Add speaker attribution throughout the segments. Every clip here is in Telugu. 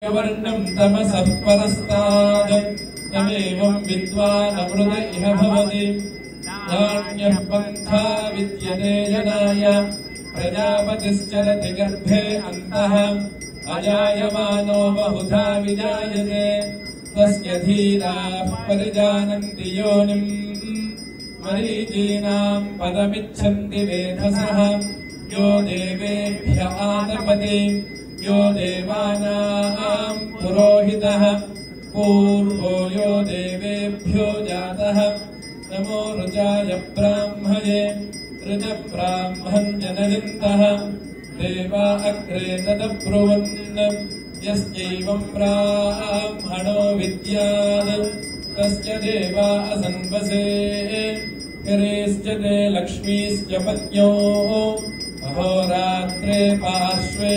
Speaker 1: वर्णं तमसः परस्ताद् तमेवं विद्वानमृत इह भवति नान्यः पन्था विद्यते जनाय प्रजापतिश्चरति गर्भे अन्तः अजायमानो बहुधा विजायते तस्य धीराः परिजानन्ति योनिम् मरीचीनां पदमिच्छन्ति वेधसः यो देवेभ्य आतपति यो देवानां पुरोहितः पूर्वो यो देवेभ्यो जातः नमो ऋचाय ब्राह्मणे ऋजब्राह्मं जनयन्तः देवा अग्रे तदब्रुवन् यस्यैवं ब्राह्मणो विद्यात् तस्य देवा असन्वसे गिरेश्च ते लक्ष्मीश्च पत्न्यो अहोरात्रे पार्श्वे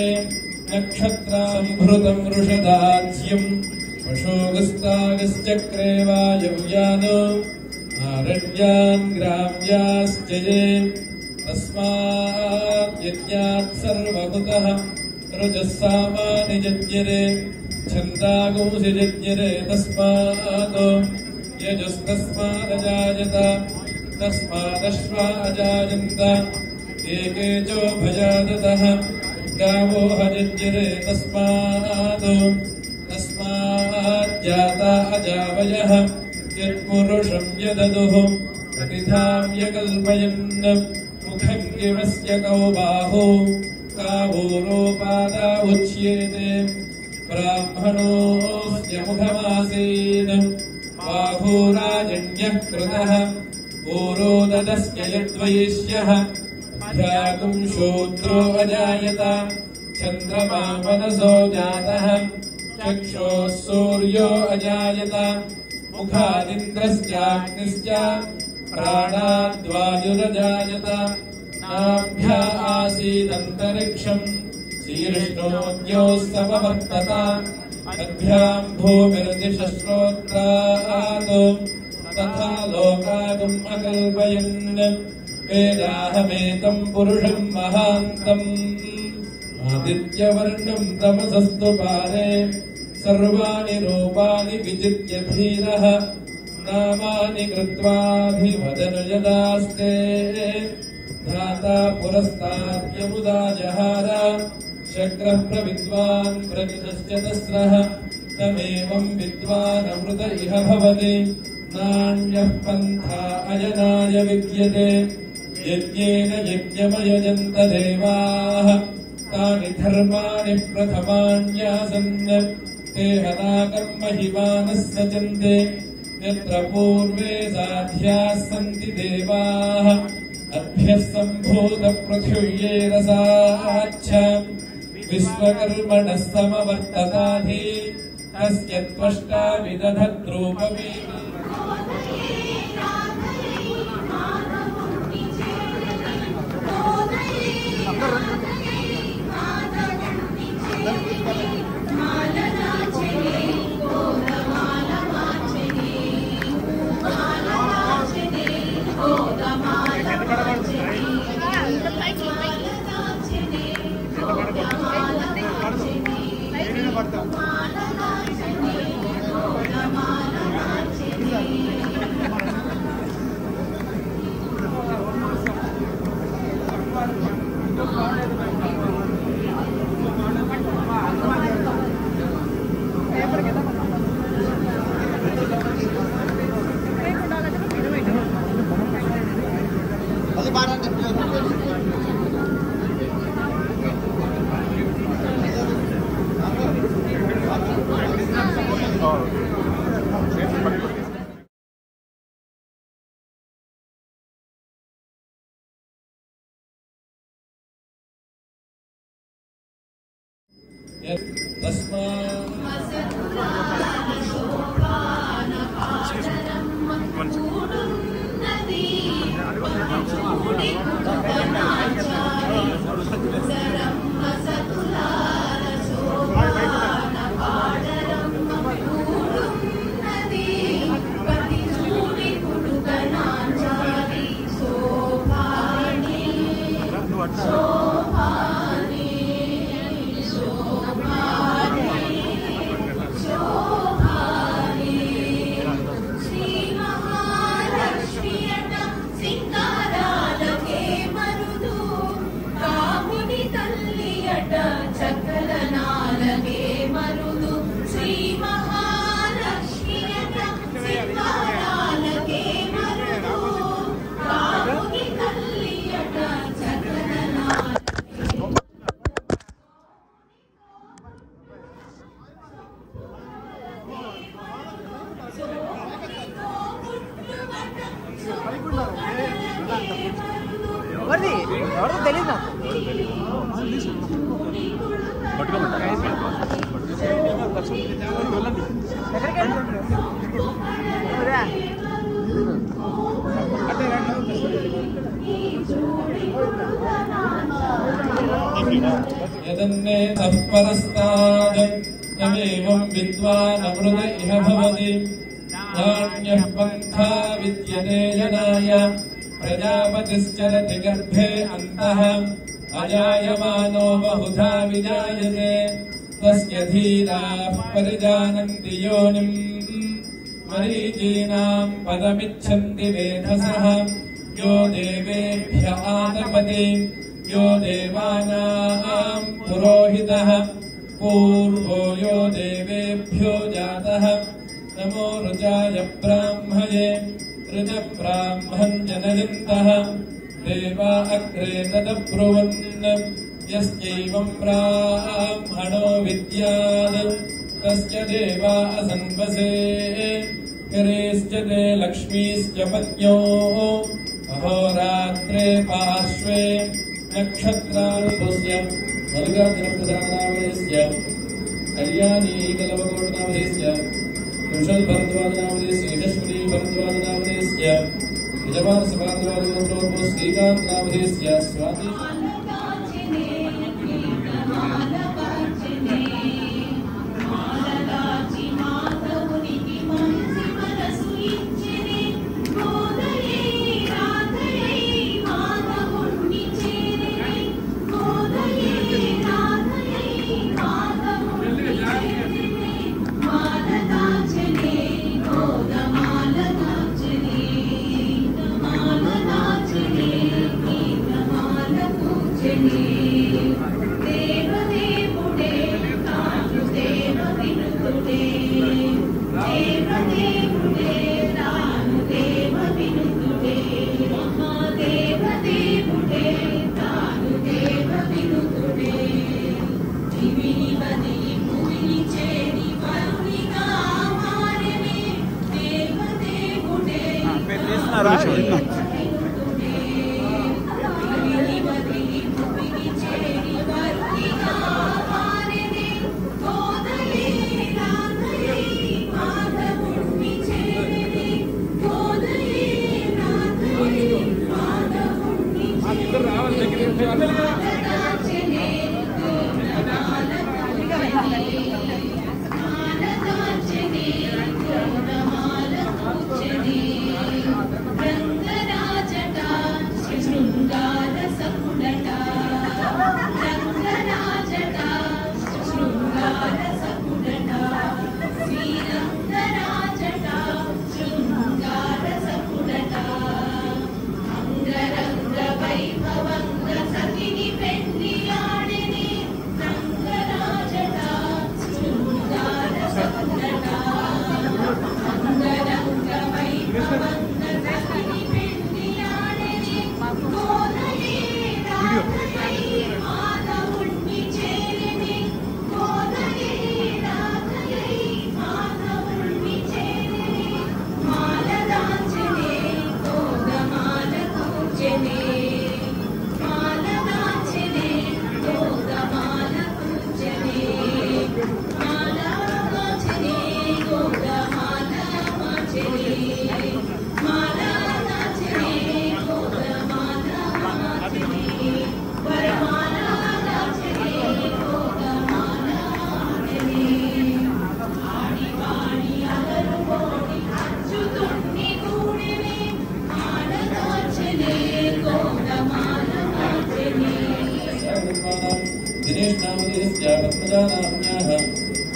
Speaker 1: नक्षत्राभृतं वृषदाज्यं पशोगस्तागश्चक्रे वायव्यानो आरण्यान् ग्राम्याश्च ये तस्मात् यज्ञात् सर्वभूतः ऋजः सामानि जज्ञरे छन्दागुंसि जज्ञरे तस्मात् यजस्तस्मादजायत तस्मादश्वा अजायन्त एके चोभयादतः गावो हजज्ञरे तस्माज्जाता अजावयः यत्पुरुषं यददुः प्रतिधां यकल्पयन् मुखं किमस्य कौ बाहु कावोरोपादा उच्येते ब्राह्मणोऽस्य मुखमासीन् बाहुराजन्यः कृतः ओरोददस्य यद्वैश्यः अभ्यागुं शूद्रो अजायत चन्द्रमा मनसो जातः चक्षुः सूर्यो अजायत मुखादिन्द्रश्चाग्निश्च प्राणाद्वायुरजायत नाभ्या आसीदन्तरिक्षम् शीर्ष्णोद्योः समवर्तत तद्भ्यां भूमिर्दिशश्रोत्रात् तथा लोकागुम् अकल्पयन् वेदाहमेतं पुरुषं महान्तम् आदित्यवर्णं तमसस्तु पारे सर्वाणि रूपाणि विजित्य धीरः नामानि कृत्वाभिवदन यदास्ते धाता पुरस्ताद्यमुदा जहार शक्रः प्रविद्वान् प्रतिशश्च तस्रः तमेवं विद्वानमृत इह भवति नान्यः पन्था अजनाय विद्यते यज्ञेन यज्ञमयजन्त देवाः तानि धर्माणि प्रथमान्यासन् ते हनाकर्महिमानः सचन्ते यत्र पूर्वे साध्याः सन्ति देवाः अभ्यः सम्भूतपृथिव्ये रसाच्छ विश्वकर्मणः समवर्तताधि तस्य त्वष्टा विदधद्रूपमेति
Speaker 2: ఎవరిది ఎవరిదో తెలియదు నాకు.
Speaker 1: यदन्नेतः परस्ताद् तमेवं विद्वान् अमृत इह भवति नान्यः पन्था विद्यते जनाय प्रजापतिश्चरति गर्भे अन्तः अजायमानो बहुधा विजायते तस्य धीराः परिजानन्ति योनिम् मरीचीनां पदमिच्छन्ति वेधसः यो देवेभ्य आतपति यो देवानां पुरोहितः पूर्वो यो देवेभ्यो जातः नमो ऋचाय ब्राह्मये ऋच ब्राह्मं जनयन्तः देवा अग्रे तदब्रुवन् यस्यैवं ब्राह्मणो विद्यात् तस्य देवा असन्वसे गिरेश्च ते लक्ष्मीश्च पत्न्यो अहोरात्रे पार्श्वे नक्षत्रानुपुष्य मल्लिकार्जुनप्रसादनामधेयस्य कल्याणी कलवकोटनामधेयस्य कुशलभरद्वाजनामधेयस्य यशस्विनी भरद्वाजनामधेयस्य यजमानसभारद्वाजगोत्रोद्भव श्रीकान्तनामधेयस्य स्वाति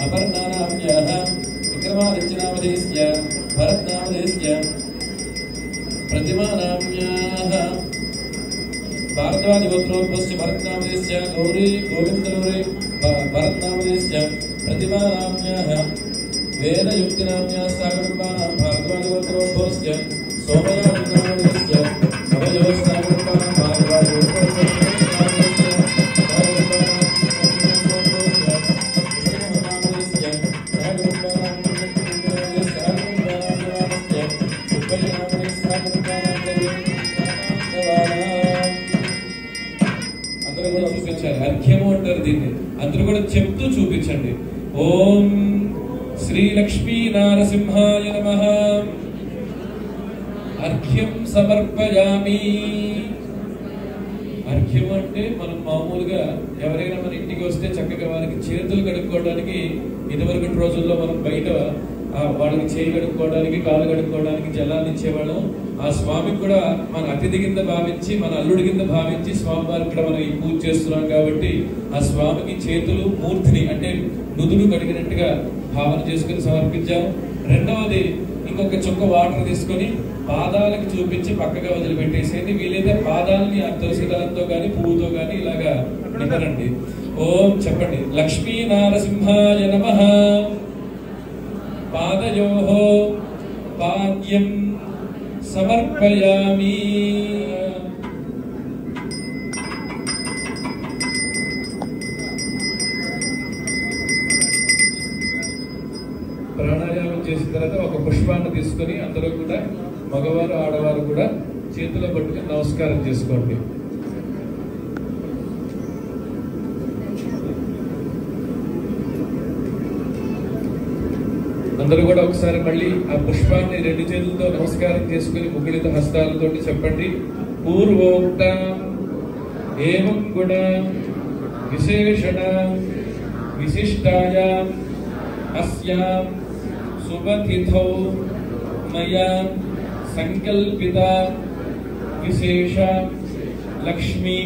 Speaker 1: अपर्णानाम्याः विक्रमादित्यनामधेयस्य भरतनामधेयस्य प्रतिमानाम्याः भारद्वाजगोत्रोद्भवस्य भरतनामधेयस्य गौरी गोविन्दगौरी भरतनामधेयस्य प्रतिमानाम्याः वेदयुक्तिनाम्याः सागरकुटुम्बानां भारद्वाजगोत्रोद्भवस्य सोमयाजनामधेयस्य अभयोः सागरकुटुम्बानां भारद्वाजगोत्रोद्भवस्य Thank you. దీన్ని అందరూ కూడా చెప్తూ చూపించండి. ఓం శ్రీ లక్ష్మీ నారసింహాయ నమః. అర్ఘ్యం సమర్పయామి. అర్ఘ్యం అంటే మనం మామూలుగా ఎవరైనా మన ఇంటికి వస్తే చక్కగా వారికి చేతులు కడుక్కోవడానికి ఇదివరకటి రోజుల్లో మనం బయట వాళ్ళకి చేయి కడుక్కోవడానికి కాలు కడుక్కోవడానికి జలాన్ని ఇచ్చేవాళ్ళం. ఆ స్వామికి కూడా మన అతిథి కింద భావించి మన అల్లుడి కింద భావించి స్వామివారికి కూడా మనం ఈ పూజ చేస్తున్నాం కాబట్టి ఆ స్వామికి చేతులు మూర్తిని అంటే నుదులు కడిగినట్టుగా భావన చేసుకుని సమర్పించాము. రెండవది ఇంకొక చుక్క వాటర్ తీసుకొని పాదాలకు చూపించి పక్కగా వదిలిపెట్టేసేది. వీలైతే పాదాలని ఆ తులసి దళంతో కానీ పువ్వుతో కానీ ఇలాగా నింపనండి. ఓం చెప్పండి. లక్ష్మీ నారసింహాయ నమః. పాదయోః పాద్యం సమర్పయామి. ప్రాణాయామం చేసిన తర్వాత ఒక పుష్పాన్ని తీసుకొని అందరూ కూడా మగవారు ఆడవారు కూడా చేతిలో పట్టుకుని నమస్కారం చేసుకోండి. అందరూ కూడా ఒకసారి మళ్ళీ ఆ పుష్పాన్ని రెండు చేతులతో నమస్కారం చేసుకుని ముగ్గులిత హస్తాలతో చెప్పండి. పూర్వోక్త ఏవం గుణ విశేషణ విశిష్టాయాం అస్యాం శుభతిథౌ మయా సంకల్పిత విశేష లక్ష్మీ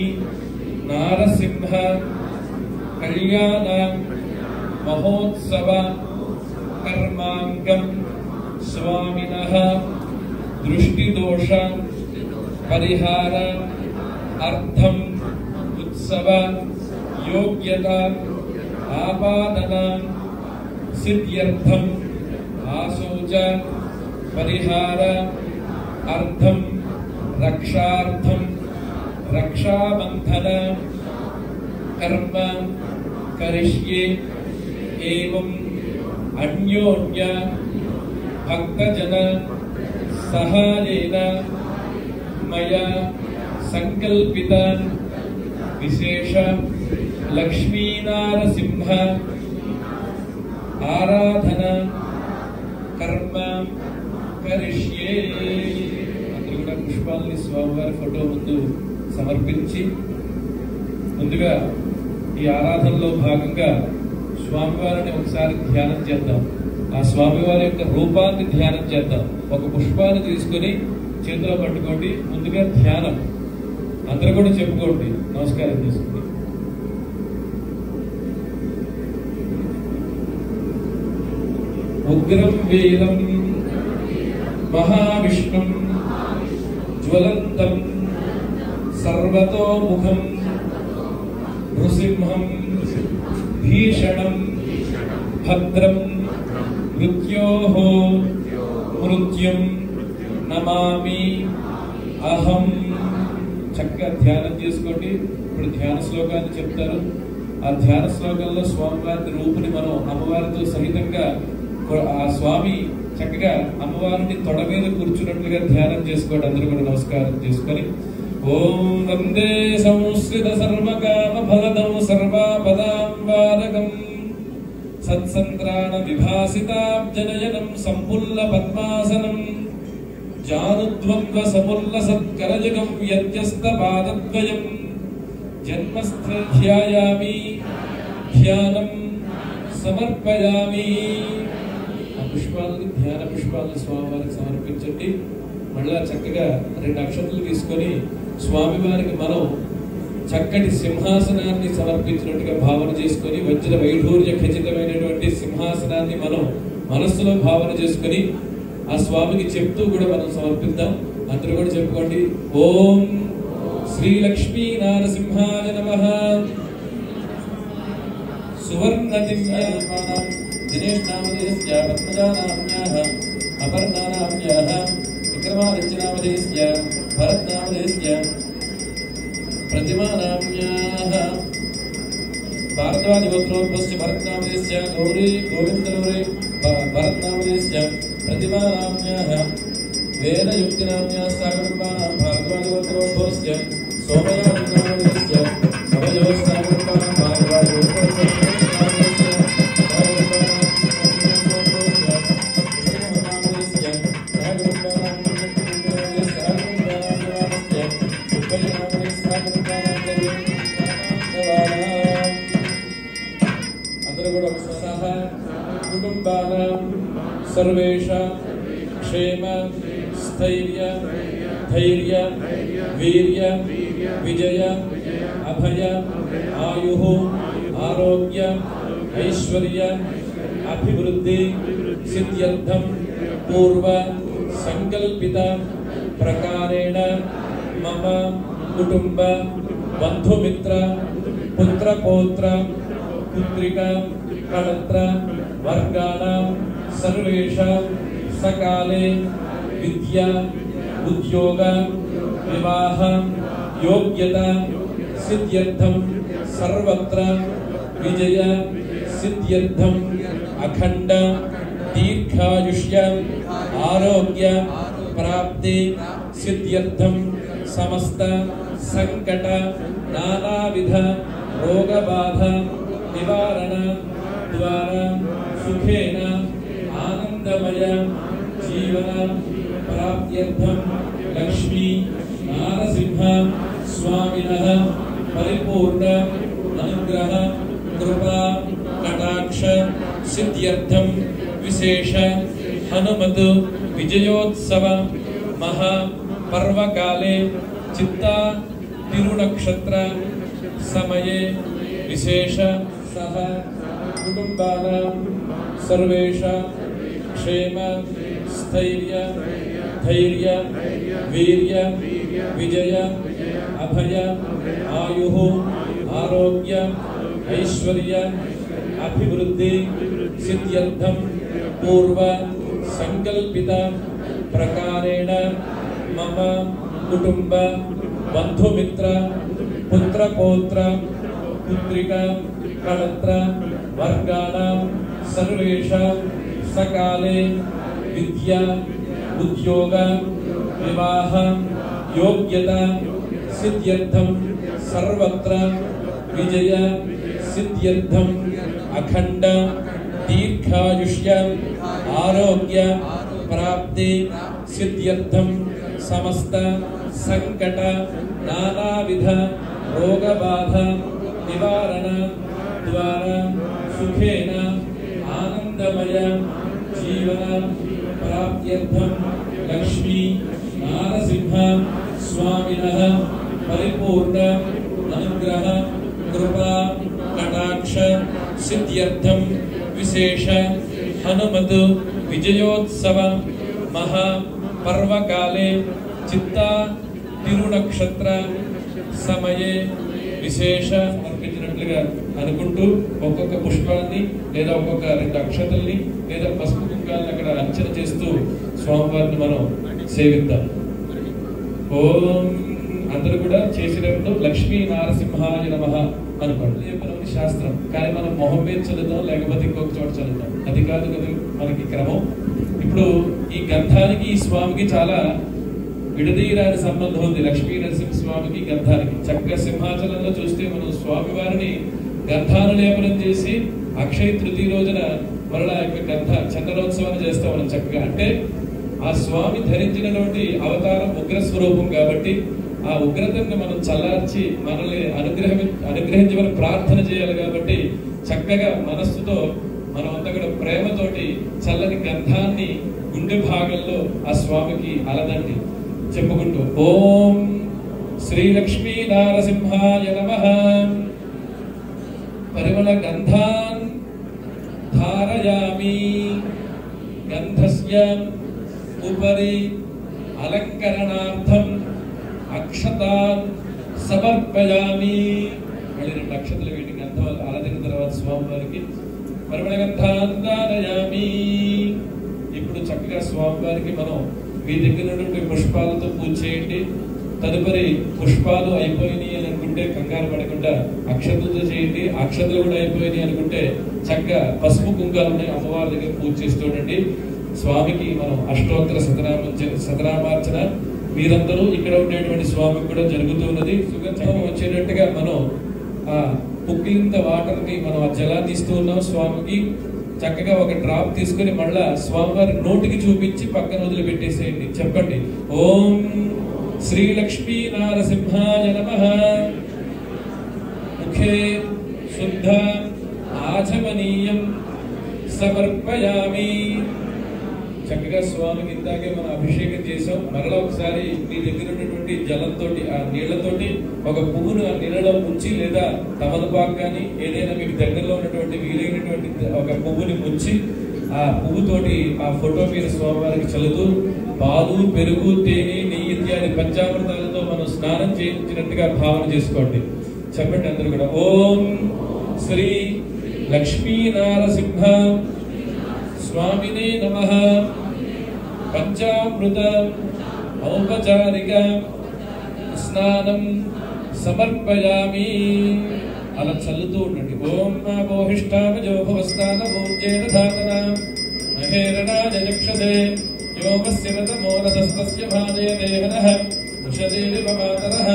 Speaker 1: నారసింహ కళ్యాణ మహోత్సవ కర్మాంగం స్వామినః దృష్టిదోష పరిహార అర్థం ఉత్సవ యోగ్యత ఆపాదన సిద్ధ్యర్థం ఆశౌచ పరిహార అర్థం రక్షార్థం రక్షాబంధన కర్మ కరిష్యే. ఏవం అన్యోన్య భక్తజన సహాయేన మయా సంకల్పిత విశేష లక్ష్మీనారసింహ ఆరాధన కర్మ కరిష్యే. అందరూ కూడా పుష్పాలని స్వామివారి ఫోటో ముందు సమర్పించి ముందుగా ఈ ఆరాధనలో భాగంగా స్వామివారిని ఒకసారి ధ్యానం చేద్దాం. ఆ స్వామివారి యొక్క రూపాన్ని ధ్యానం చేద్దాం. ఒక పుష్పాన్ని తీసుకుని చేతిలో పట్టుకోండి. ముందుగా ధ్యానం అందరూ కూడా చెప్పుకోండి. నమస్కారం చేసుకోండి. ఉగ్రం వీరం మహావిష్ణుం జ్వలంతం సర్వతోముఖం నృసింహం భీషణం భద్రం మృత్యోః మృత్యుం నమామి అహం. చక్కగా ధ్యానం చేసుకోండి. ఇప్పుడు ధ్యాన శ్లోకాన్ని చెప్తారు. ఆ ధ్యాన శ్లోకంలో స్వామివారి రూపుని మనం అమ్మవారితో సహితంగా ఆ స్వామి చక్కగా అమ్మవారిని తొడ మీద కూర్చున్నట్లుగా ధ్యానం చేసుకోండి. అందరూ కూడా నమస్కారం చేసుకొని ఓం వందే సంస్కృత సర్వకామ ఫలదం సర్వాపదాం వాదకం సత్సంత్రాణ విభాసితాబ్జనయనం సంపుల్ల పద్మాసనం జానుద్వంద్వ సముల్ల సత్కరజగం వ్యత్యస్త పాదద్వయం జన్మస్థ ధ్యాయామి ధ్యానం సమర్పయామి. ఆ పుష్పాలని ధ్యాన పుష్పాలను స్వామివారికి సమర్పించండి. మళ్ళా చక్కగా 2 అక్షతలు తీసుకొని స్వామివారికి మనం చక్కటి సింహాసనాన్ని సమర్పించినట్టుగా భావన చేసుకొని వజ్ర వైఢూర్య ఖచ్చితమైనటువంటి సింహాసనాన్ని మనం మనస్సులో భావన చేసుకొని ఆ స్వామికి చెప్తూ కూడా మనం సమర్పిద్దాం. అందరూ కూడా చెప్పుకోండి. ఓం శ్రీ లక్ష్మీ నారసింహాయ నమః. సువర్ణ దినేష్ నామధేయస్య పద్మజా నామ్యాః అపర్ణా నామ్యాః విక్రమాదిత్య నామధేయస్య భరత్ నామధేయస్య ప్రతిమా నామ్యాః భారద్వాజ గోత్రోద్భవస్య భరత్ నామధేయస్య గౌరీ గోవిందగౌరీ భరత్ నామధేయస్య ప్రతిమా నామ్యాః వేదయుక్తి నామ్యాః కుటుంబానాం భారద్వాజ గోత్రోద్భవస్య సోమయాజి నామధేయస్య అభయోః కుటుంబానాం భారద్వాజ कुटुंबानां सर्वेषां क्षेम स्थैर्य धैर्य वीर्य विजय अभय आयुः आरोग्य ऐश्वर्य अभिवृद्धि सिद्ध्यर्थं पूर्व संकल्पित प्रकारेण मम कुटुंब बंधुमित्र पुत्र पौत्र पुत्रिका कळत्र वर्गाणां सर्वेषां सकाले विद्या उद्योग विवाह योग्यता सिद्ध्यर्थं सर्वत्र विजय सिद्ध्यर्थं अखंड दीर्घायुष्य आरोग्य प्राप्ति सिद्ध्यर्थं समस्त संकट नानाविध रोग बाधा निवारण द्वारा सुखेन आनंदमय जीवन प्राप्त्यर्थं लक्ष्मी नारसिंह स्वामिनः परिपूर्ण अनुग्रह कृपा कटाक्ष सिद्ध्यर्थं विशेष हनुमत विजयोत्सव महा पर्वकाले चित्ता तिरुनक्षत्र समये विशेष सह कुटुंबानां सर्वेषां क्षेम स्थैर्य धैर्य वीर्य विजय अभय आयुः आरोग्य ऐश्वर्य अभिवृद्धि सिद्ध्यर्थं पूर्व संकल्पित प्रकारेण मम कुटुंब बंधुमित्र पुत्र पौत्र पुत्रिका कळत्र वर्गाणां सर्वेषां सकाले विद्या उद्योग विवाह योग्यता सिद्ध्यर्थं सर्वत्र विजय सिद्ध्यर्थं अखंड दीर्घायुष्य आरोग्य प्राप्ति सिद्ध्यर्थं समस्त संकट नानाविध रोग बाधा निवारण द्वारा सुखेन आनंदमय जीवन प्राप्त्यर्थं लक्ष्मी नारसिंह स्वामिनः परिपूर्ण अनुग्रह कृपा कटाक्ष सिद्ध्यर्थं विशेष हनुमत विजयोत्सव महा पर्वकाले चित्ता तिरुनक्षत्र సమయే విశేష అర్పించినట్లుగా అనుకుంటూ ఒక్కొక్క పుష్పాన్ని లేదా ఒక్కొక్క 2 అక్షతల్ని లేదా పసుపు కుంకాలను అక్కడ అర్చన చేస్తూ స్వామివారిని మనం సేవిద్దాం. ఓం అందరూ కూడా చేసినప్పుడు లక్ష్మీ నారసింహాయ నమః అనుకోండి. చెప్పినది శాస్త్రం, కానీ మనం మొహం మీద చదువుతాం లేకపోతే ఇంకొక చోట చదువుతాం, అది కాదు కదా మనకి క్రమం. ఇప్పుడు ఈ గంధానికి ఈ స్వామికి చాలా విడదీయరాని సంబంధం ఉంది. లక్ష్మీ నరసింహ స్వామికి గంధానికి చక్కగా సింహాచలంలో చూస్తే మనం స్వామి వారిని గంధానులేపనం చేసి అక్షయ తృతీయ రోజున మరలా యొక్క గంధ చందనోత్సవాన్ని చేస్తాం మనం చక్కగా. అంటే ఆ స్వామి ధరించినటువంటి అవతారం ఉగ్ర స్వరూపం కాబట్టి ఆ ఉగ్రతని మనం చల్లార్చి మనల్ని అనుగ్రహించమని ప్రార్థన చేయాలి. కాబట్టి చక్కగా మనస్సుతో మనం అంతా కూడా ప్రేమతోటి చల్లని గంధాన్ని గుండె భాగంలో ఆ స్వామికి అలదండి చెప్పుకుంటూ ఓం శ్రీ లక్ష్మీ నారసింహాయ నమః పరిమళ గంధాన్ ధారయామి గంధస్య ఉపరి అలంకరణార్థం అక్షతాన్ సమర్పయామి. మళ్ళీ 2 అక్షతలు వీటి గంధం అలదిన తర్వాత స్వామివారికి పరిమళ గంధాన్ ధారయామి. ఇప్పుడు చక్కగా స్వామివారికి మనం మీ దగ్గర ఉన్నటువంటి పుష్పాలతో పూజ చేయండి. తదుపరి పుష్పాలు అయిపోయినాయి అని అనుకుంటే కంగారు పడకుండా అక్షతలతో చేయండి. అక్షతలు కూడా అయిపోయినాయి అనుకుంటే చక్కగా పసుపు కుంకాలు ఉన్నాయి అమ్మవారి దగ్గర పూజ చేస్తుండండి. స్వామికి మనం అష్టోత్తర శతనామార్చన మీరందరూ ఇక్కడ ఉండేటువంటి స్వామికి కూడా జరుగుతున్నది. సుగంధం వచ్చేటట్టుగా మనం ఆ పుక్కిలింత వాటర్ ని మనం ఆ జలాన్ని ఇస్తూ ఉన్నాం స్వామికి. చక్కగా ఒక డ్రాప్ తీసుకుని మళ్ళా స్వామివారి నోటికి చూపించి పక్కన వదిలి పెట్టేసేయండి. చెప్పండి ఓం శ్రీ లక్ష్మీ నారసింహాయ నమః. ముఖే శుద్ధ ఆచమనీయం సమర్పయామి. చక్కగా స్వామికి ఇందాకే మనం అభిషేకం చేసాం. మరలా ఒకసారి మీ దగ్గర ఉన్నటువంటి జలంతో ఆ నీళ్లతోటి ఒక పువ్వును ఆ నీళ్ళలో ముంచి లేదా తమలపాకు కానీ ఏదైనా మీకు దగ్గరలో ఉన్నటువంటి వీలైనటువంటి ఒక పువ్వుని ముంచి ఆ పువ్వుతోటి ఆ ఫోటో మీద స్వామివారికి చల్లుతూ పాలు పెరుగు తేనె నెయ్యి ఇత్యాది పంచామృతాలతో మనం స్నానం చేయించినట్టుగా భావన చేసుకోండి. చెప్పండి అందరూ కూడా. ఓం శ్రీ లక్ష్మీ నారసింహ స్వామినే నమః. పంచామృత ఔపచారిక స్నానం సమర్పయామి. అలా చల్లుతూ ఉండండి. ఓం నాభోహిష్టామజోభవస్థాన భోజ్యేన ధాతన మహేరణాయ చక్షసే యోమస్యమతమోనసస్తస్య భాజే దేహనః ఉషదేవ మాతరః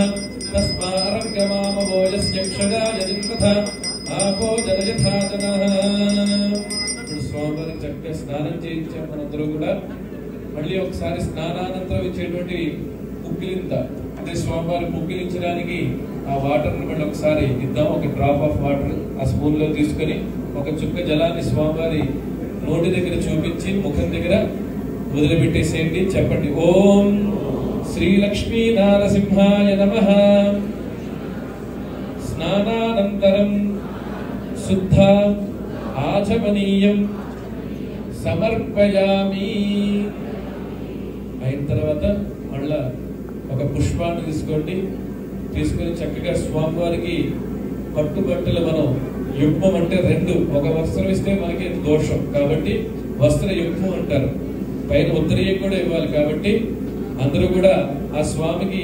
Speaker 1: తస్మారంగమామవోయస్య క్షదాయ జిన్వథ ఆపో జనయథాతనః. ఇప్పుడు స్వామివారికి చక్కగా స్నానం చేయించాం మనందరూ కూడా. మళ్ళీ ఒకసారి స్నానానంతరం ఇచ్చేటువంటి పుక్కిలింత అంటే స్వామివారి పుక్కిలించడానికి ఆ వాటర్ మళ్ళీ ఒకసారి ఇద్దాం. ఒక డ్రాప్ ఆఫ్ వాటర్ ఆ స్పూన్ లో తీసుకొని ఒక చుక్క జలాన్ని స్వామివారి నోటి దగ్గర చూపించి ముఖం దగ్గర వదిలిపెట్టేసేయండి. చెప్పండి. ఓం శ్రీ లక్ష్మీ నారసింహాయ నమః. స్నానానంతరం శుద్ధ ఆచమనీయం సమర్పయామి. అయిన తర్వాత మళ్ళా ఒక పుష్పాన్ని తీసుకొని చక్కగా స్వామివారికి పట్టుబట్టలు మనం యుగ్మం అంటే రెండు, ఒక వస్త్రం ఇస్తే మనకి దోషం కాబట్టి వస్త్ర యుగ్మం అంటారు. పైన ఉత్తరీయం కూడా ఇవ్వాలి కాబట్టి అందరూ కూడా ఆ స్వామికి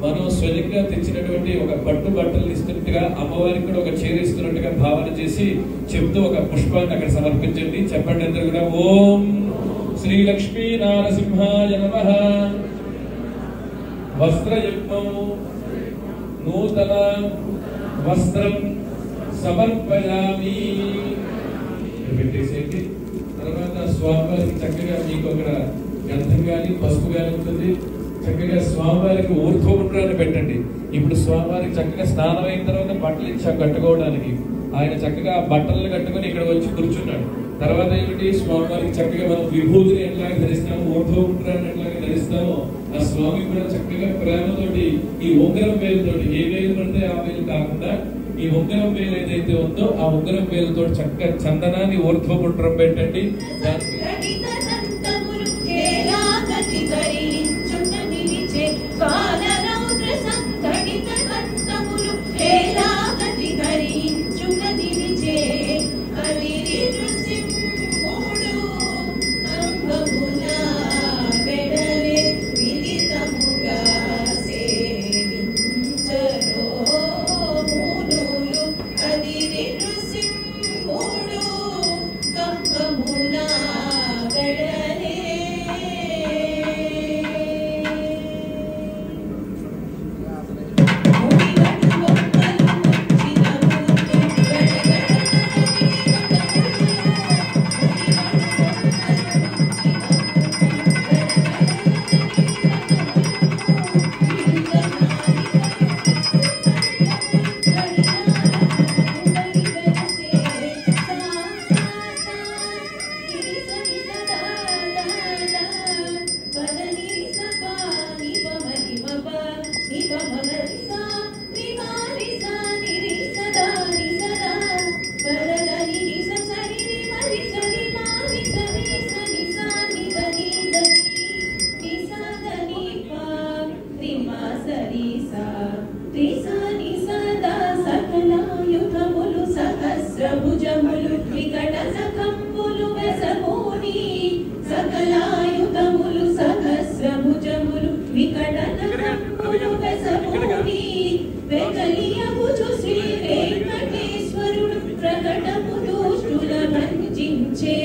Speaker 1: మనం స్వయంగా తెచ్చినటువంటి ఒక పట్టు బట్టలు ఇస్తున్నట్టుగా అమ్మవారికి కూడా ఒక చీర ఇస్తున్నట్టుగా భావన చేసి చెప్తూ ఒక పుష్పాన్ని అక్కడ సమర్పించండి. చెప్పండి అందరూ కూడా. ఓం శ్రీ లక్ష్మీ నారసింహాయ నమః. వస్త్రయుగ్మం నూతన వస్త్రం సమర్పయామి. పెట్టేసేయండి. తర్వాత స్వామివారికి చక్కగా మీకు ఒక గంధం కానీ పసుపు కానీ ఉంటుంది. చక్కగా స్వామివారికి ఊర్ధ్వపుండ్రాన్ని పెట్టండి. ఇప్పుడు స్వామివారికి చక్కగా స్నానం అయిన తర్వాత బట్టలు ఇచ్చా కట్టుకోవడానికి ఆయన చక్కగా ఆ బట్టలను కట్టుకుని ఇక్కడ వచ్చి కూర్చున్నాడు. తర్వాత ఏమిటి, స్వామివారికి చక్కగా మనం విభూతిని ఎట్లాగా ధరిస్తాము, ఊర్ధ్వపుండ్రాన్ని ఎట్లాగా ధరిస్తామో ఆ స్వామి కూడా చక్కగా ప్రేమతోటి ఈ ఉంగరం వేలుతోటి ఏ వేలు పడితే ఆ వేలు కాకుండా ఈ ఉంగరం వేలు ఏదైతే ఉందో ఆ ఉంగరం వేలుతో చక్కగా చందనాన్ని ఊర్ధ్వపుండ్రం పెట్టండి.
Speaker 2: సహస్రభుజములు వికట సఖంబులు వెసగూని సకలాయుధములు సహస్రభుజములు వికట సఖంబులు వెసగూని వెకలియబుజు శ్రీ వెంకటేశ్వరుడు ప్రకటము దుష్టుల భంజించే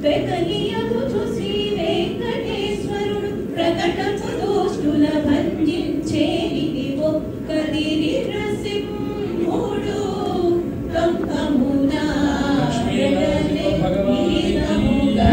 Speaker 2: వెకలియబుజు శ్రీ వెంకటేశ్వరుడు ప్రకటము దుష్టుల భంజించే ఇదిగో కదిరి నరసింహుడు కంకమునా వెడలే వీరముగా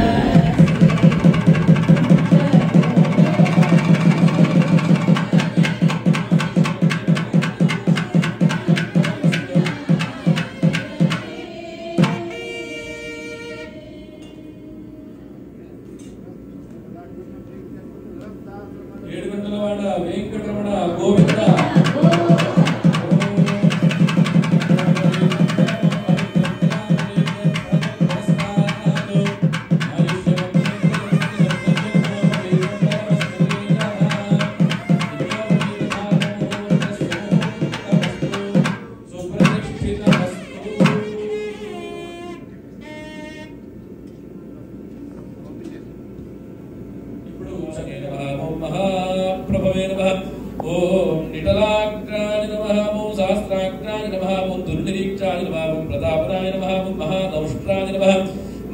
Speaker 1: వెంకటరమణ గోవింద महाप्रभवे नमः। ओम निटलाग्राय नमः। ओम सहस्राग्राय नमः। ओम दुर्निरीक्षाय नमः। ओम प्रतापनाय नमः। ओम महानौष्ट्राय नमः।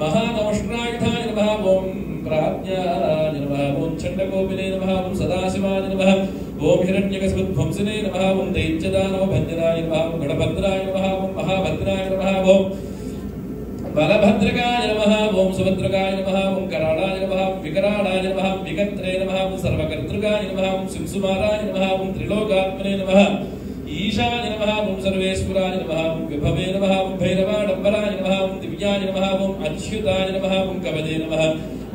Speaker 1: महानौष्ट्रायुधाय नमः। ओम प्राज्ञाय नमः। ओम चण्डकोपिने नमः। ओम सदाशिवाय नमः। ओम हिरण्यकस्मद्ध्वंसिने नमः। ओम दैत्यदानवभञ्जनाय नमः। ओम गणभद्राय नमः। ओम महाभद्राय नमः। ओम बलभद्रकाय नमः। ओम सुभद्रकाय नमः। ओम कराळाय नमः। ओम विकराळाय नमः। ओम विकत्रे नमः। ओम सर्वकर्तृकाय नमः। ओम सिंसुमाराय नमः। ओम त्रिलोकात्मने नमः। ईशाय नमः। ओम सर्वेश्वराय नमः। ओम विभवे नमः। ओम भैरवाडम्बराय नमः। ओम दिव्याय नमः। ओम अच्युताय नमः। ओम कवचे नमः।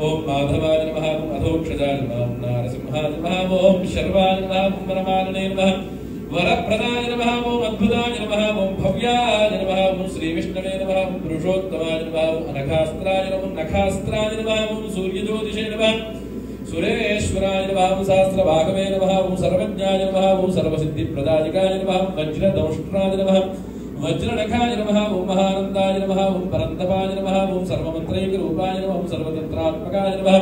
Speaker 1: ओम माधवाय नमः। ओम अधोक्षजाय नमः। ओम नारसिंहाय नमः। ओम शर्वाय नमः। ओम वरमालने नमः। वरप्रदाय नमः। ओम अद्भुताय नमः। ओम भव्याय नमः। ओम श्रीविष्णवे नमः। ओम पुरुषोत्तमाय नमः। ओम अनघास्त्राय नमः। ओम नखास्त्राय नमः। ओम सूर्यज्योतिषे नमः। सुरेश्वराय नमः। ओम सहस्रभागवे नमः। ओम सर्वज्ञाय नमः। ओम सर्वसिद्धिप्रदायकाय नमः। ओम वज्रदंष्ट्राय नमः। वज्रनखाय नमः। ओम महानन्दाय नमः। ओम परन्तपाय नमः। ओम सर्वमन्त्रैकरूपाय नमः। ओम सर्वतन्त्रात्मकाय नमः।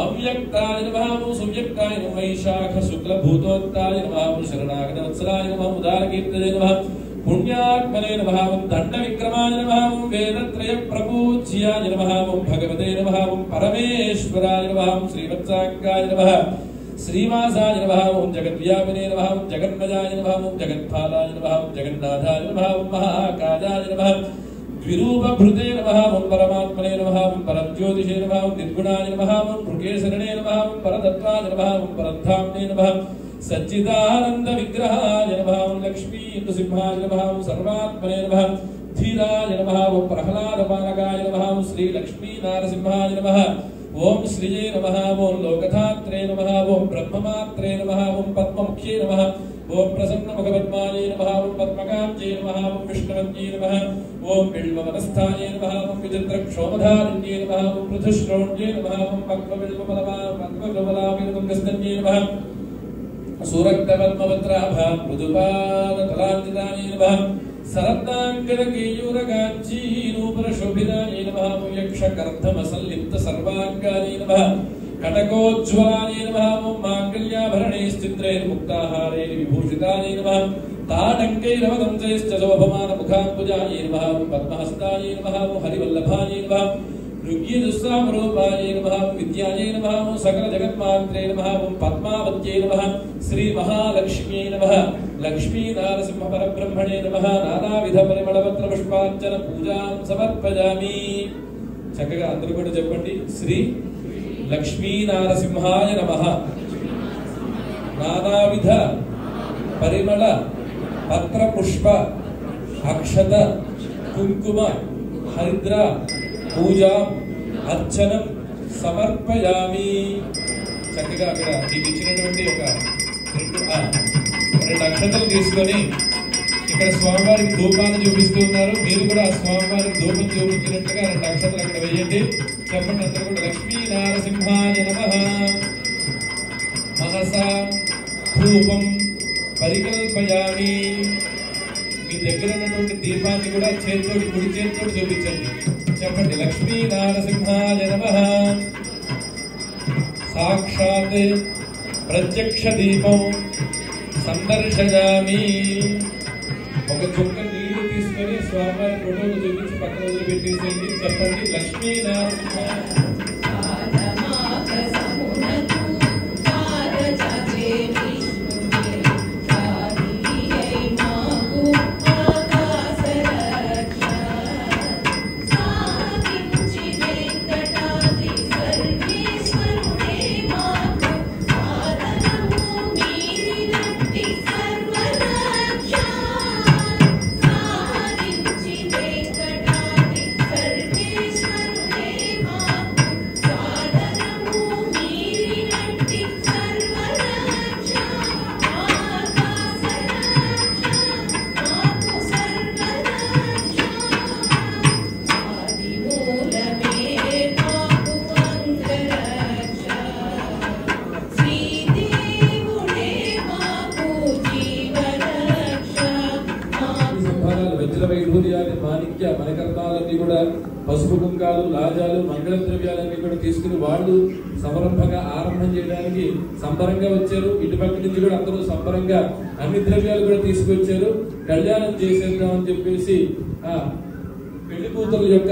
Speaker 1: अव्यक्ताय नमः। ओम सुव्यक्ताय नमः। वैशाख शुक्लभूतोत्ताय नमः। ओम शरणागतवत्सलाय नमः। ओम उदारकीर्तये नमः। पुण्यात्मने नमः। ओम दण्डविक्रमाय नमः। ओम वेदत्रयप्रपूज्याय नमः। ओम भगवते नमः। ओम परमेश्वराय नमः। ओम श्रीवत्साङ्गाय नमः। श्रीवासाय नमः। ओम जगद्व्यापिने नमः। ओम जगन्मजाय नमः। ओम जगत्पालाय नमः। ओम जगन्नाथाय नमः। ओम महाकायाय नमः। द्विरूपभृते नमः। ओम परमात्मने नमः। ओम परज्योतिषे नमः। ओम निर्गुणाय नमः। ओम भृगेशरणे नमः। ओम परतत्त्वाय नमः। ओम परधाम्ने नमः। सच्चिदानंद विग्रहाय नमः। ओम लक्ष्मी नृसिंहाय नमः। ओम सर्वात्मने नमः। धीराय नमः। ओम प्रह्लादपालकाय नमः। ओम श्री लक्ष्मी नारसिंहाय नमः। ओम श्रीये नमः। ओम लोकधात्रे नमः। ओम ब्रह्ममात्रे नमः। ओम पद्ममुख्ये नमः। ओम प्रसन्नमुखपद्मायै नमः। ओम पद्मकाब्जे नमः। ओम विष्णुवन्ये नमः। ओम बिल्ववनस्थाये नमः। ओम विचित्रक्षोमधारिण्ये नमः। ओम पृथुश्रोण्ये नमः। ओम पक्वबिल्वबलाभिर्मङ्गस्तन्ये नमः। सूरक्तपद्मपत्राभा मृदुपादतलाञ्जिताय नमः। सरत्नाङ्गदकेयूरकाञ्चीरूपरशोभिताय नमः। ओम यक्षकर्धमसल्लिप्तसर्वाङ्गाय नमः। कटकोज्ज्वलाय नमः। ओम माङ्गल्याभरणैश्चित्रैर्मुक्ताहारैः विभूषिताय नमः। ताटङ्कैरवदंसैश्च शोभमानमुखाम्बुजाय नमः। ओम पद्महस्ताय नमः। ओम हरिवल्लभाय नमः। ऋग्यजुस्सामरूपाय नमः। ओम विद्यायै नमः। ओम सकलजगन्मात्रे नमः। ओम पद्मावत्यै नमः। श्री महालक्ष्म्यै नमः। लक्ष्मी नारसिंह परब्रह्मणे नमः। नानाविध परिमళపత్ర పుష్పార్చన పూజాం సమర్పయామి। చక్కగా అందరూ కూడా చెప్పండి. శ్రీ లక్ష్మీ నారసింహాయ నమః। నానావిధ పరిమళ పత్ర పుష్ప అక్షత కుంకుమ హరిద్ర పూజా అర్చనం సమర్పయామి. చక్కగా అక్కడ మీకు ఇచ్చినటువంటి ఒక రెండు అక్షతలు తీసుకొని ఇక్కడ స్వామివారికి ధూపాన్ని చూపిస్తూ ఉన్నారు. మీరు కూడా ఆ స్వామివారికి ధూపం చూపించినట్లుగా రెండు అక్షతలు అక్కడ వేయండి. చెప్పండి అందరూ కూడా. లక్ష్మీ నారసింహాయ నమః. మనసా ధూపం పరికల్పయామి. మీ దగ్గర ఉన్నటువంటి దీపాన్ని కూడా చేతితోటి కుడి చేతితోటి చూపించండి. చెప్పండి. లక్ష్మీ నారసింహాయ నమః. సాక్షాత్ ప్రత్యక్ష దీపం సందర్శయామి. ఒక చుక్క నీళ్లు తీసుకొని స్వామివారి ఫోటోలు చూపించి పక్కన వదిలిపెట్టేసేయండి. చెప్పండి. లక్ష్మీ నారసింహ. పసుపు కుంకాలు, లాజాలు, మంగళ ద్రవ్యాలన్నీ కూడా తీసుకుని వాళ్ళు సంరంభంగా ఆరంభం చేయడానికి సంబరంగా వచ్చారు. ఇటుపక్క నుంచి కూడా అందరూ సంబరంగా అన్ని ద్రవ్యాలు కూడా తీసుకొచ్చారు. కళ్యాణం చేసేద్దామని చెప్పేసి ఆ పెళ్లి కూతురు యొక్క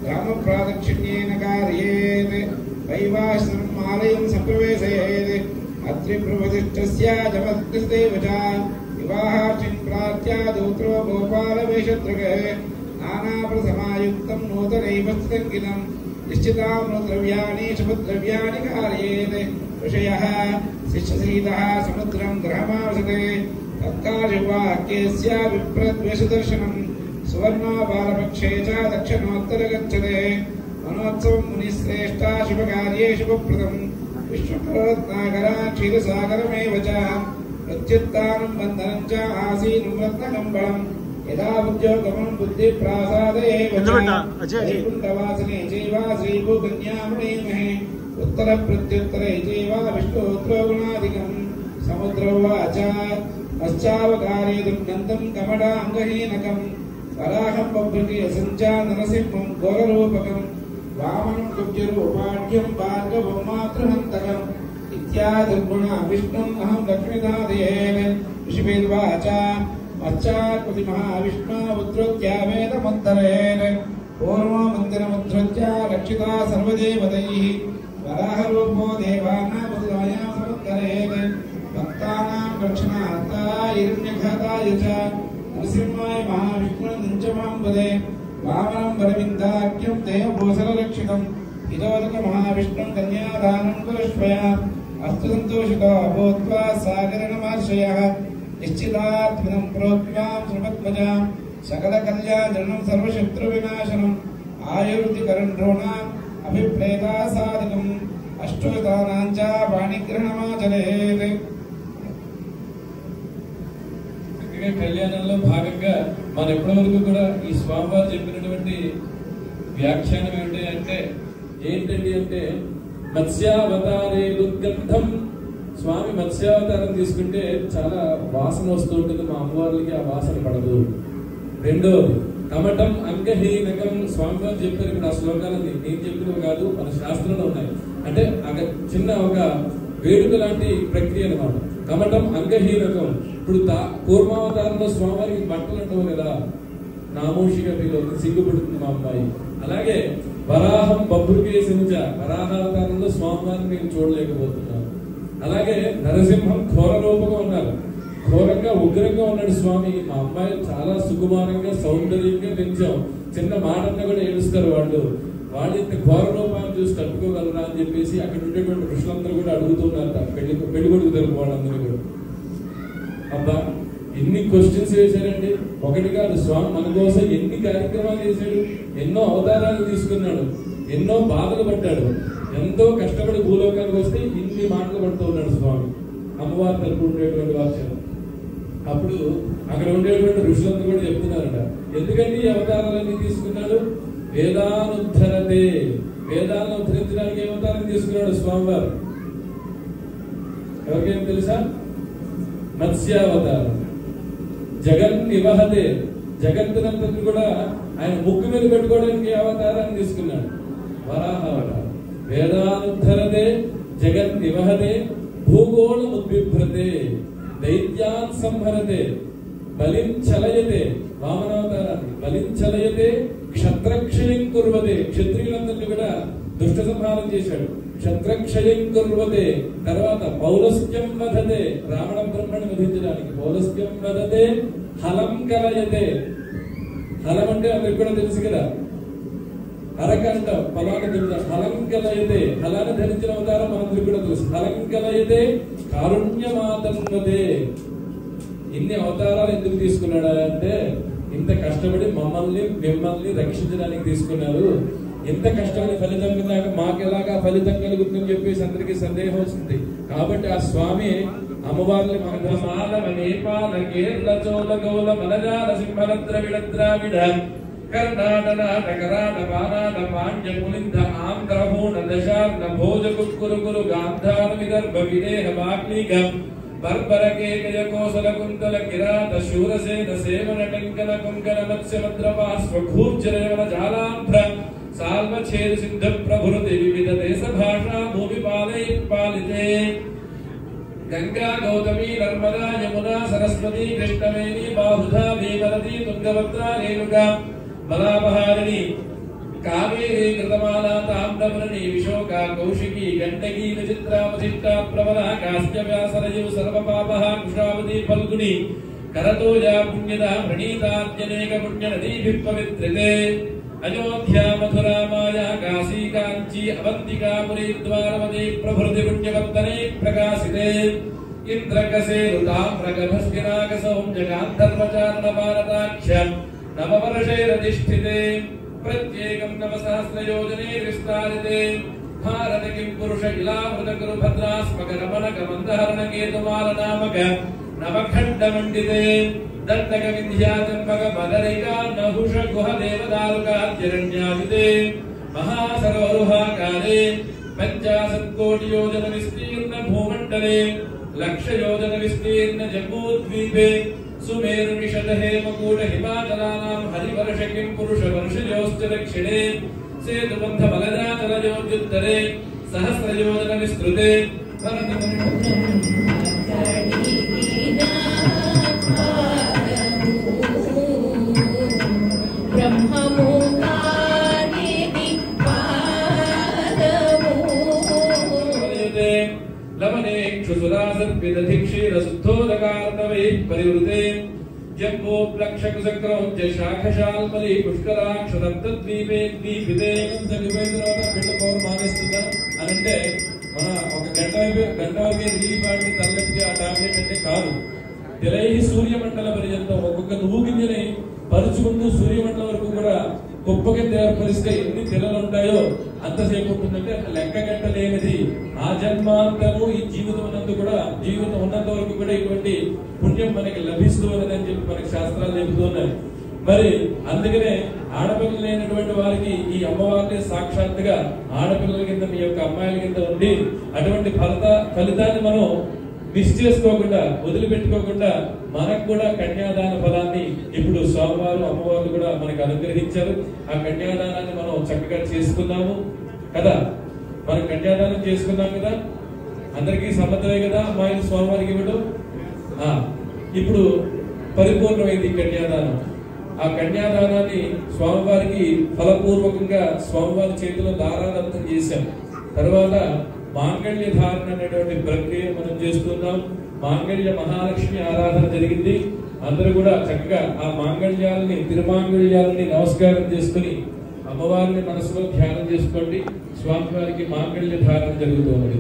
Speaker 3: గ్రామ ప్రాదక్షిణ్యేన కార్యేత్ వైవాశ్రమం ఆలయం సంప్రవేశయేత్ అత్రి ప్రతిష్ఠస్య జమత్కృతేవచ వివాహార్చిన్ ప్రార్థ్యా దూత్రో గోపాలవేషత్రగే నానాప్రసమాయుక్తం నూతనైవ స్థితంకితం నిశ్చితాం ద్రవ్యాణి శుభద్రవ్యాణి కార్యేత్ ఋషయః శిష్యసీతః సముద్రం గ్రహమావసతే తత్కార్యవాక్యస్య విప్రద్వేషదర్శనం సువర్ణో బాలపక్షే చ దక్షిణోత్తర గచ్చతే మనోత్సవం మునిశ్రేష్ట శుభకార్యే శుభప్రదం విశ్వరత్నాకర క్షీరసాగరమేవ చ ప్రత్యుత్థానం బంధనం చ ఆసీనం రత్నకంబళం యదా ఉద్యోగమం బుద్ధి ప్రాసాదయేవ చ వైకుంఠవాసనే చైవ శ్రీభూకన్యామణేమహే ఉత్తర ప్రత్యుత్తరే చైవ విష్ణోత్రో గుణాధికం సముద్రోవాచ పశ్చావకారే దుర్గంధం కమడాంగహీనకం వరాహం బభ్రకే సంచా నరసింహం ఘోరరూపకం వామనం కుబ్జరూపాఢ్యం భార్గవం మాతృహంతకం ఇత్యాదిర్గుణ విష్ణుం అహం లక్ష్మీనాథయేన ఋషిభిర్వాచ పశ్చాత్పతి మహావిష్ణు ఉద్ధృత్యావేదముత్తరేణ పూర్వో మందిరముద్ధృత్య రక్షితా సర్వదేవతైః వరాహరూపో దేవానాముద్రాయాం సముత్తరేణ భక్తానాం రక్షణార్థాయ హిరణ్యఘాతాయ చ నరసింహాయ మహావిష్ణునంచమాంబదే వామనం వరవిందాఖ్యం దేవభూషణరక్షితం హితోదక మహావిష్ణుం కన్యాదానం కురుష్వయ అస్తు సంతోషితో భూత్వా సాగరణమాశ్రయః నిశ్చితాత్మిదం ప్రోక్త్వాం శ్రీపద్మజాం సకల కళ్యాణం సర్వశత్రు వినాశనం ఆయుర్దికరణ్రోణాం అభిప్రేతా సాధకం అష్టోదానాం చ పాణిగ్రహణమాచరేత్.
Speaker 1: కళ్యాణంలో భాగంగా మన ఎప్పటి వరకు కూడా ఈ స్వామివారు చెప్పినటువంటి వ్యాఖ్యానం ఏంటండి అంటే మత్స్యావతారే దుర్గంధం. స్వామి మత్స్యావతారం తీసుకుంటే చాలా వాసన వస్తూ ఉంటుంది, మా అమ్మవారికి ఆ వాసన పడదు. రెండోది కమటం అంగహీనకం. స్వామివారు చెప్పారు. ఇప్పుడు ఆ శ్లోకాలని నేను చెప్పినవి కాదు, మన శాస్త్రంలో ఉన్నాయి. అంటే చిన్న ఒక వేడుక లాంటి ప్రక్రియ అన్నమాట. కమటం అంగహీనకం. ఇప్పుడు కూర్మావతారంలో స్వామివారికి బట్టలు అంటావు కదా, నామోషిగా ఫీల్ అవుతుంది, సిగ్గుపడుతుంది మా అమ్మాయి. అలాగే వరాహం బభ్రుకేశంచ, వరాహావతారంలో స్వామివారిని నేను చూడలేకపోతున్నాను. అలాగే నరసింహం ఘోర రూపంగా ఉన్నారు, ఘోరంగా ఉగ్రంగా ఉన్నాడు స్వామి. మా అమ్మాయి చాలా సుకుమారంగా సౌందర్యంగా పెంచాం, చిన్న మాటన్నా కూడా ఏడుస్తారు వాళ్ళు. వాళ్ళు ఇంత ఘోర రూపాన్ని చూసి తట్టుకోగలరా అని చెప్పేసి అక్కడ ఉండేటువంటి ఋషులందరూ కూడా అడుగుతున్నారట, పెళ్లి కొడుకు తెలుపు వాళ్ళందరూ కూడా. అబ్బా ఎన్ని క్వశ్చన్స్ వేశారండి. ఒకటి కాదు, స్వామి మన కోసం ఎన్ని కార్యక్రమాలు చేశాడు, ఎన్నో అవతారాలు తీసుకున్నాడు, ఎన్నో బాధలు పడ్డాడు, ఎంతో కష్టపడి భూలోకానికి వస్తే ఇన్ని మాటలు పడుతూ ఉన్నాడు స్వామి. అమ్మవారి తరపు ఉండేటువంటి వాక్యం. అప్పుడు అక్కడ ఉండేటువంటి ఋషులందరూ కూడా చెప్తున్నారట, ఎందుకంటే ఈ అవతారాలన్నీ తీసుకున్నాడు. వేదానుద్ధరతే, వేదాలను ఉద్ధరించడానికి ఏ అవతారం తీసుకున్నాడు స్వామివారు? ఎవరికేం తెలుసా? మత్స్యావతారం. జగన్ నివహతే, జగత్తునంతటి కూడా ఆయన ముక్కు మీద పెట్టుకోవడానికి ఏ అవతారాన్ని తీసుకున్నాడు? వరాహ అవతారం. వేదానుద్ధరతే జగన్ నివహతే భూగోళం ఉద్విభ్రతే దైత్యాన్ సంహరతే బలిం చలయతే. వామనావతారాన్ని బలిం చలయతే క్షత్రక్షయం కుర్వతే, క్షత్రియులందరినీ కూడా దుష్ట సంహారం చేశాడు. క్షత్రక్షయం కుర్వతే. తర్వాత పౌలస్త్యం వదతే, రావణ బ్రహ్మను వధించడానికి. పౌలస్త్యం వదతే హలం కలయతే. హలం అంటే అందరికి కూడా తెలుసు కదా, అరకంట పలానా తెలుసు. హలం కలయతే, హలాన్ని ధరించిన అవతారం మనందరికి కూడా తెలుసు. హలం కలయతే కారుణ్యమాతన్వతే. ఇన్ని అవతారాలు ఎందుకు తీసుకున్నాడు అంటే, ఇంత కష్టపడి మిమ్మల్ని రక్షించడానికి తీసుకున్నారు. ఎంత కష్టాన్ని ఫలితం మాకు ఎలాగా ఫలితం కలుగుతుందని చెప్పేసి అందరికీ సందేహం వస్తుంది. కాబట్టి ఆ స్వామి అమ్మవార్లు మనకు మానవ నేపాల కేరళ చోళ గౌల మనజాల సింహల ద్రవిడ ద్రావిడ కర్ణాటక కరాట పానాట పాండ్య పులింద ఆంధ్ర హూణ దశార్ణ భోజ కుక్కురు కురు గాంధార విదర్భ విదేహ వాక్లీగ బర్బర కేకయ కోసల కుంతల కిరాత శూరసేన సేవన టంకన కుంకన మత్స్య మద్రపాశ్వ ఘూర్జరయవన జాలాంధ్ర సాల్వఛేద సిద్ధ ప్రభురుతి వివిధ దేశ భాషా భూమి పాలితే గంగా గౌతమి నర్మదా యమునా సరస్వతి కృష్ణవేణి బాహుధా భీమనది తుంగభద్రా రేణుకా బలాపహారిణి కావేరీ కృతమాలా తామ్రమణి విశోకా కౌశికీ గండకీ విచిత్రావశిష్టా ప్రవర కాశ్యవ్యాసరయు సర్వపాపః కుషావతి ఫల్గుని కరతోజా పుణ్యదా ప్రణీతాద్యనేక పుణ్యనదీభిః పవిత్రితే అయోధ్యా మథురా మాయా కాశీ కాంచీ అవంతికా పురీ ద్వారవతి ప్రభృతి పుణ్యవర్తనే ప్రకాశితే ఇంద్రకసేరు తామ్రగభస్తినాగ సౌమ్య గాంధర్వచారణ భారతాక్ష నవవర్షైరధిష్ఠితే ప్రత్యేకం నవసహస్రయోజనే విస్తారితే భారత కిం పురుష ఇలావృత కురు భద్రాస్మక రమణక మందహరణ కేతుమాల నామక నవఖండమండితే దండక వింధ్యాజన్మక మదరికా నహుష గుహ దేవదారుకార్జరణ్యాదితే మహాసరోరుహాకారే 50 కోటి యోజన విస్తీర్ణ భూమండలే లక్ష యోజన విస్తీర్ణ జంబూద్వీపే సుమేరు నిషద హేమకూట హిమాచలానాం హరివర్ష కిం పురుష వర్షయోశ్చ దక్షిణే సేతుబంధ బలజాచలయోద్యుత్తరే సహస్రయోజన విస్తృతే లవనేక్షుసురాసర్పిదధిక్షీరశుద్ధోదకార్ణవై పరివృతే జంబోప్లక్షకుశక్రౌంచ శాఖశాల్మలి పుష్కరాక్షరద్వీపే ద్వీపితే బిడ్డ మానేస్తుందా అనంటే మన ఒక గంట వరకే రిలీఫ్ తలనొప్పికి ఆ టాబ్లెట్ అంటే కాదు. తెలై సూర్యమండల పర్యంతం ఒక్కొక్క నువ్వు గింజని పరుచుకుంటూ సూర్యమండలం వరకు కూడా గొప్పగా ఏర్పరిస్తే ఎన్ని పిల్లలు ఉంటాయో అంతసేపు ఉంటుందంటే లెక్క కట్టలేనిది. ఆ జన్మాంతము ఈ జీవితం ఉన్నంత వరకు కూడా ఇటువంటి పుణ్యం మనకి లభిస్తూ ఉన్నదని చెప్పి మనకి శాస్త్రాలు చెబుతున్నాయి. మరి అందుకనే ఆడపిల్లలు లేనటువంటి వారికి ఈ అమ్మవారిని సాక్షాత్తుగా ఆడపిల్లల కింద మీ యొక్క అమ్మాయిల కింద ఉండి అటువంటి ఫలితాన్ని మనం మిస్ చేసుకోకుండా వదిలిపెట్టుకోకుండా మనకు కూడా కన్యాదాన ఫలాన్ని ఇప్పుడు స్వామివారు అమ్మవారు కూడా మనకు అనుగ్రహించారు. ఆ కన్యాదానాన్ని మనం చక్కగా చేసుకున్నాము కదా. మనం కన్యాదానం చేసుకున్నాం కదా, అందరికీ సమ్మతమే కదా అమ్మాయిలు స్వామివారికి ఇవ్వడం. ఇప్పుడు పరిపూర్ణమైంది కన్యాదానం. ఆ కన్యాదానాన్ని స్వామివారికి ఫలపూర్వకంగా స్వామివారి చేతిలో దారాదంతం చేశాం. తర్వాత మాంగళ్య ధారణ అనేటువంటి ప్రక్రియ మనం చేస్తున్నాం. మాంగళ్య మహాలక్ష్మి ఆరాధన జరిగింది. అందరూ కూడా చక్కగా ఆ మాంగళ్యాలని తిరుమాంగళ్యాలని నమస్కారం చేసుకుని అమ్మవారిని మనసులో ధ్యానం చేసుకోండి. స్వామివారికి మాంగళ్య ధారణ జరుగుతున్నది.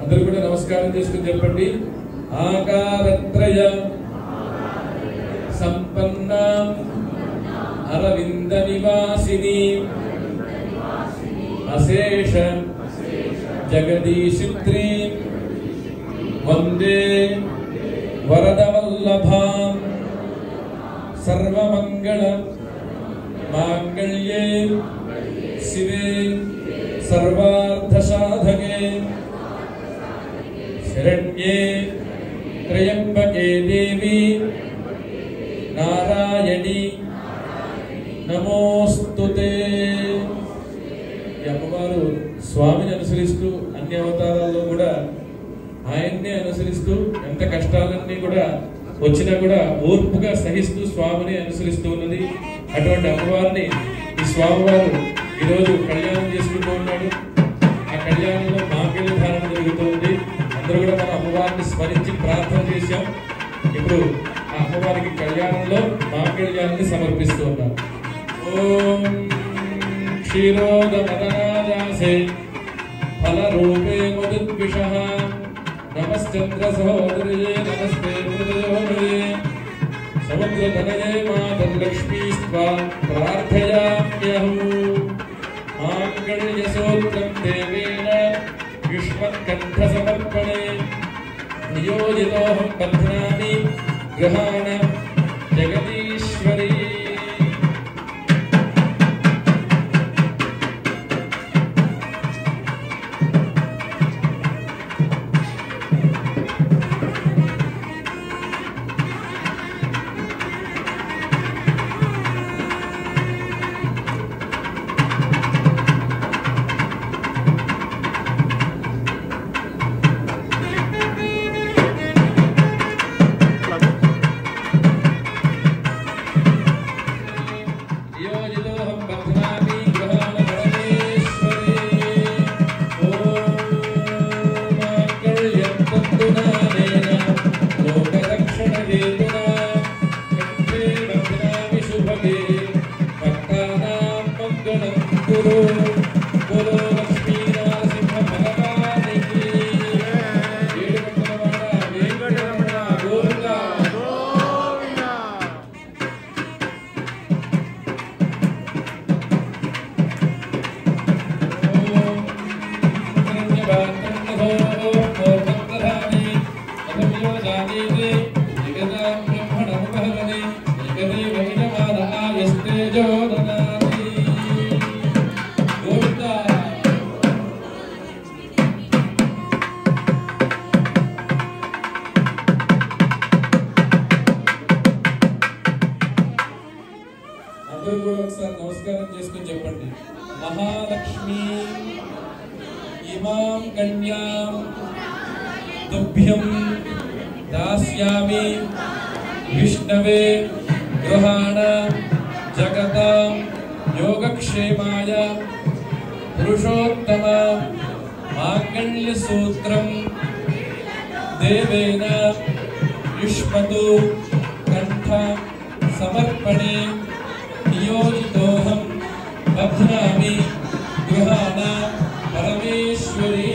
Speaker 1: అందరూ కూడా నమస్కారం చేసుకుని చెప్పండి. ఆకారత్రయ సంపన్న అరవింద నివాసిని అశేష జగదీశిత్రి వందే వరదవల్లభాం సర్వమంగళ మాంగళ్యే శివే సర్వార్థసాధకే శరణ్యే త్రయంబకే దేవి నారాయణి నమోస్తుతే. అమ్మవారు స్వామిని అనుసరిస్తూ అన్ని అవతారాల్లో కూడా ఆయన్నే అనుసరిస్తూ ఎంత కష్టాలన్నీ కూడా వచ్చినా కూడా ఓర్పుగా సహిస్తూ స్వామిని అనుసరిస్తూ ఉన్నది. అటువంటి అమ్మవారిని ఈ స్వామివారు ఈరోజు కళ్యాణం చేసుకుంటూ ఉన్నాడు. ఆ కళ్యాణంలో మాంగళ్య ధారణ జరుగుతుంది. అందరూ కూడా మన అమ్మవారిని స్మరించి ప్రార్థన చేశాం. ఇప్పుడు ఆ అమ్మవారికి కళ్యాణంలో మాంగళ్యాన్ని సమర్పిస్తూ ఉన్నాం. ఓం క్షీరోదమదనాజాసే ఫలరూపే మధుద్విషః నమశ్చంద్ర సహోదర్యే నమస్తే హృదయోదయే సముద్రతనయే మాతర్లక్ష్మీస్త్వాం ప్రార్థయామ్యహం. మాంగళ్యసూత్రం దేవేన విష్ణు युष्मत्कण्ठसमर्पणे नियोजितोऽहं बध्नामि गृहाण जगदीश्वरी। नमस्कार చెప్పండి महालक्ष्मी इमां कन्यां तुभ्यं दास्यामि विष्णवे गृहाण जगतां योगक्षेमाय पुरुषोत्तम मांगल्यसूत्रं देवेन युष्मतु कंठ समर्पणे नियोजितोऽहं बध्नामि गृहाण परमेश्वरी।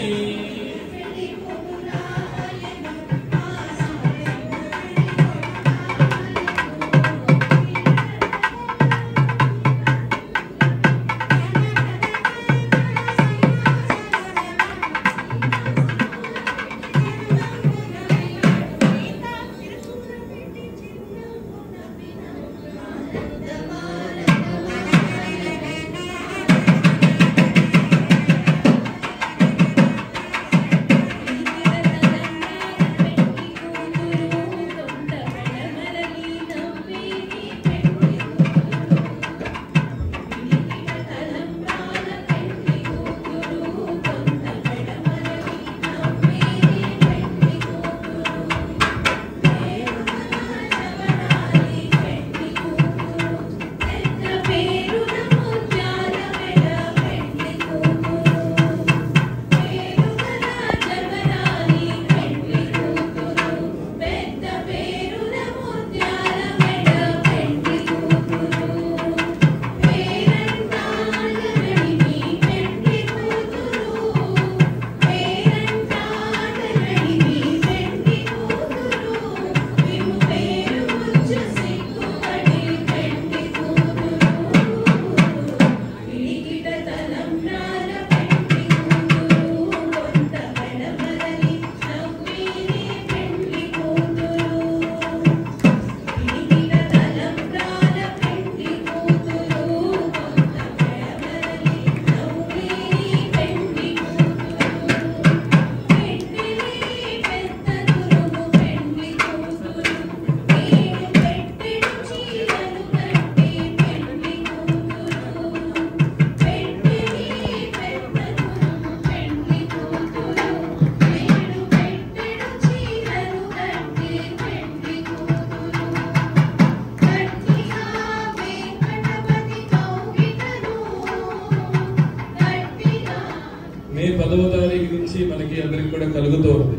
Speaker 1: మే 10వ తారీఖు నుంచి మనకి అందరికి కూడా కలుగుతూ ఉంది.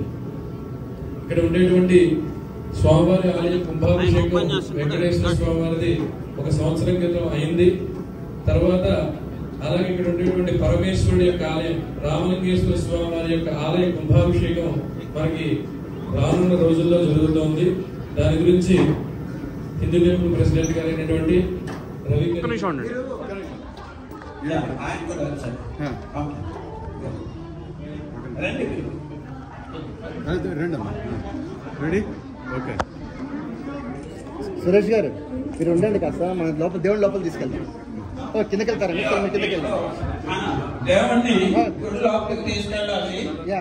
Speaker 1: ఇక్కడ ఉండేటువంటి స్వామివారి ఆలయ కుంభాభిషేకం వెంకటేశ్వర స్వామివారిది 1 సంవత్సరం క్రితం అయింది. తర్వాత అలాగే ఇక్కడ ఉండేటువంటి పరమేశ్వరుడి యొక్క ఆలయం రామలింగేశ్వర స్వామివారి యొక్క ఆలయ కుంభాభిషేకం మనకి రానున్న రోజుల్లో జరుగుతోంది. దాని గురించి హిందూ టెంపుల్ ప్రెసిడెంట్ గారైనటువంటి రవి
Speaker 4: రండమ్మా. రెడీ? ఓకే.
Speaker 5: సురేష్ గారు మీరు ఉండండి కాస్త, మన లోపల దేవుడి లోపల తీసుకెళ్తాం. కిందకి వెళ్తారా? కిందకి వెళ్తాం.
Speaker 6: దేవుడిని లోపలికి తీసుకెళ్ళాలి.
Speaker 5: యా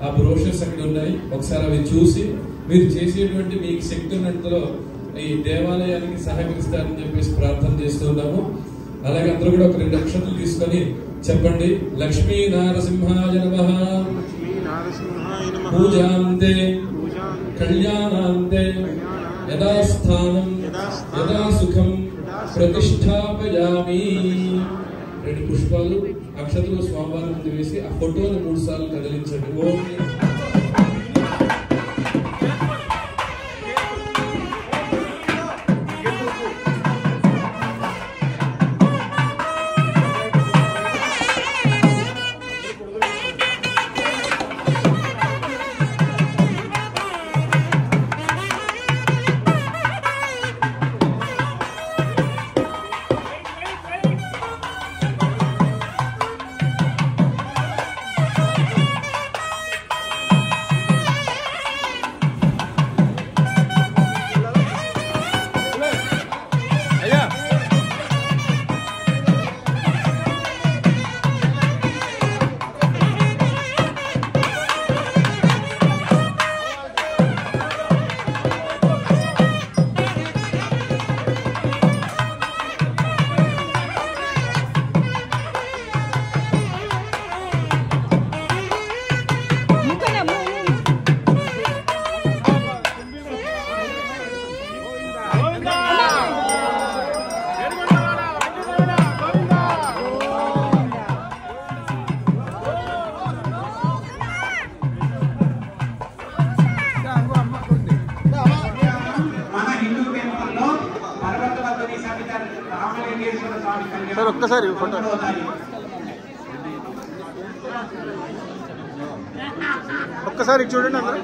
Speaker 1: ఆ బ్రోషర్స్ అక్కడ ఉన్నాయి, ఒకసారి అవి చూసి మీరు చేసేటువంటి మీకు శక్తి ఉన్నంతలో ఈ దేవాలయానికి సహకరిస్తారని చెప్పేసి ప్రార్థన చేస్తున్నాము. అలాగే అందరూ కూడా ఒక 2 అక్షరాలు తీసుకొని చెప్పండి. లక్ష్మీ నారసింహాయ నమః, పూజాంతే కళ్యాణాంతే యదా స్థానం యదా సుఖం ప్రతిష్టాపయామి. 2 పుష్పాలు అక్షతలు స్వామివారి ముందు వేసి ఆ ఫోటోని 3 సార్లు కదిలించండి. ఓం
Speaker 5: సార్ ఒక్కసారి ఫోటో ఒక్కసారి చూడండి అందరూ.